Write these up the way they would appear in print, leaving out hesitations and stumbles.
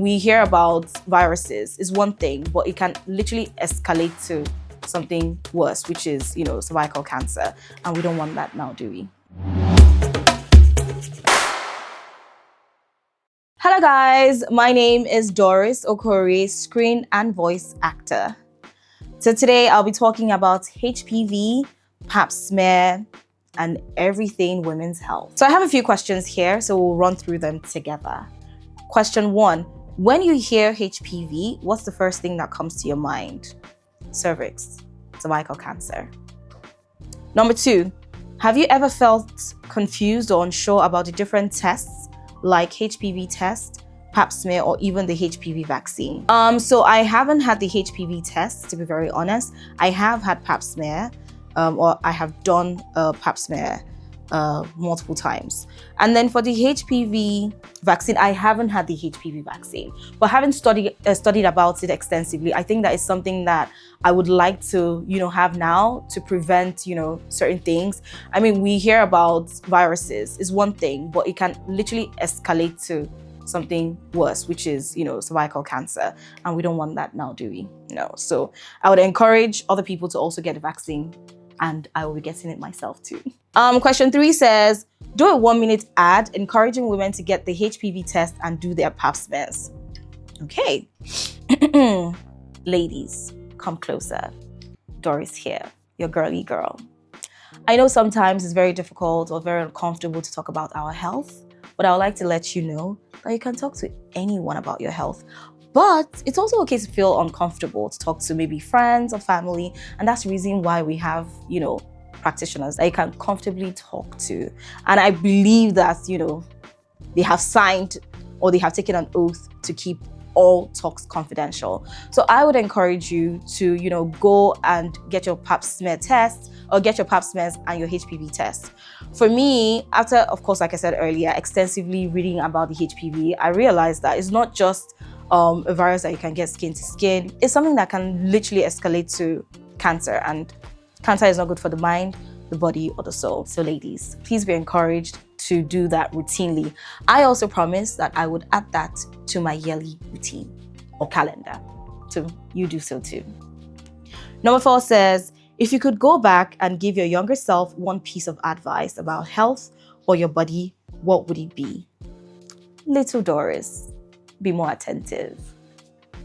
we hear about viruses is one thing, but it can literally escalate to something worse, which is, cervical cancer. And we don't want that now, do we? Hello guys, my name is Doris Okorie, screen and voice actor. So today I'll be talking about HPV, pap smear, and everything women's health. So I have a few questions here, so we'll run through them together. Question 1, when you hear HPV, what's the first thing that comes to your mind? Cervix, cervical cancer. Number 2, have you ever felt confused or unsure about the different tests like HPV test, pap smear, or even the HPV vaccine? So I haven't had the HPV test, to be very honest. I have had pap smear, or I have done pap smear multiple times. And then for the HPV vaccine, I haven't had the HPV vaccine, but having studied about it extensively, I think that is something that I would like to, have now to prevent, certain things. I mean, we hear about viruses is one thing, but it can literally escalate to something worse, which is, cervical cancer. And we don't want that now, do we? No. So I would encourage other people to also get the vaccine, and I will be getting it myself too. Question 3 says, do a 1-minute ad encouraging women to get the HPV test and do their pap smears. Okay. Ladies, come closer. Doris here, your girly girl. I know sometimes it's very difficult or very uncomfortable to talk about our health, but I would like to let you know that you can talk to anyone about your health. But it's also okay to feel uncomfortable to talk to maybe friends or family. And that's the reason why we have, practitioners that you can comfortably talk to. And I believe that, they have signed or they have taken an oath to keep all talks confidential. So I would encourage you to, go and get your pap smear test or get your pap smears and your HPV test. For me, after, of course, like I said earlier, extensively reading about the HPV, I realized that it's not just a virus that you can get skin to skin. It's something that can literally escalate to cancer, and cancer is not good for the mind, the body, or the soul. So ladies, please be encouraged to do that routinely. I also promised that I would add that to my yearly routine or calendar. So you do so too. Number 4 says, if you could go back and give your younger self one piece of advice about health or your body, what would it be? Little Doris, be more attentive.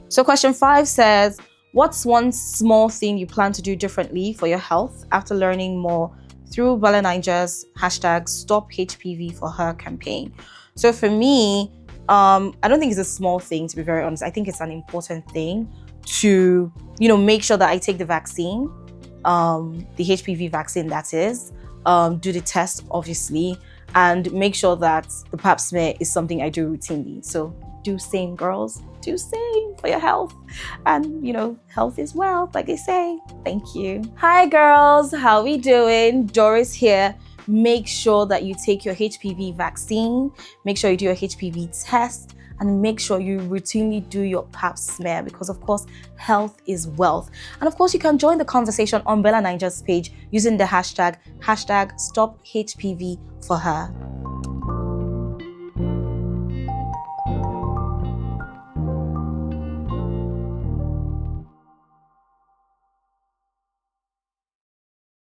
So question 5 says, what's one small thing you plan to do differently for your health after learning more through BellaNaija's #StopHPV4Her campaign? So for me, I don't think it's a small thing, to be very honest. I think it's an important thing to, make sure that I take the vaccine, the HPV vaccine that is, do the test, obviously, and make sure that the pap smear is something I do routinely. So do same, girls. Do same for your health. And, health is wealth, like they say. Thank you. Hi, girls. How we doing? Doris here. Make sure that you take your HPV vaccine. Make sure you do your HPV test. And make sure you routinely do your pap smear, because, of course, health is wealth. And, of course, you can join the conversation on BellaNaija's page using the #StopHPV4Her.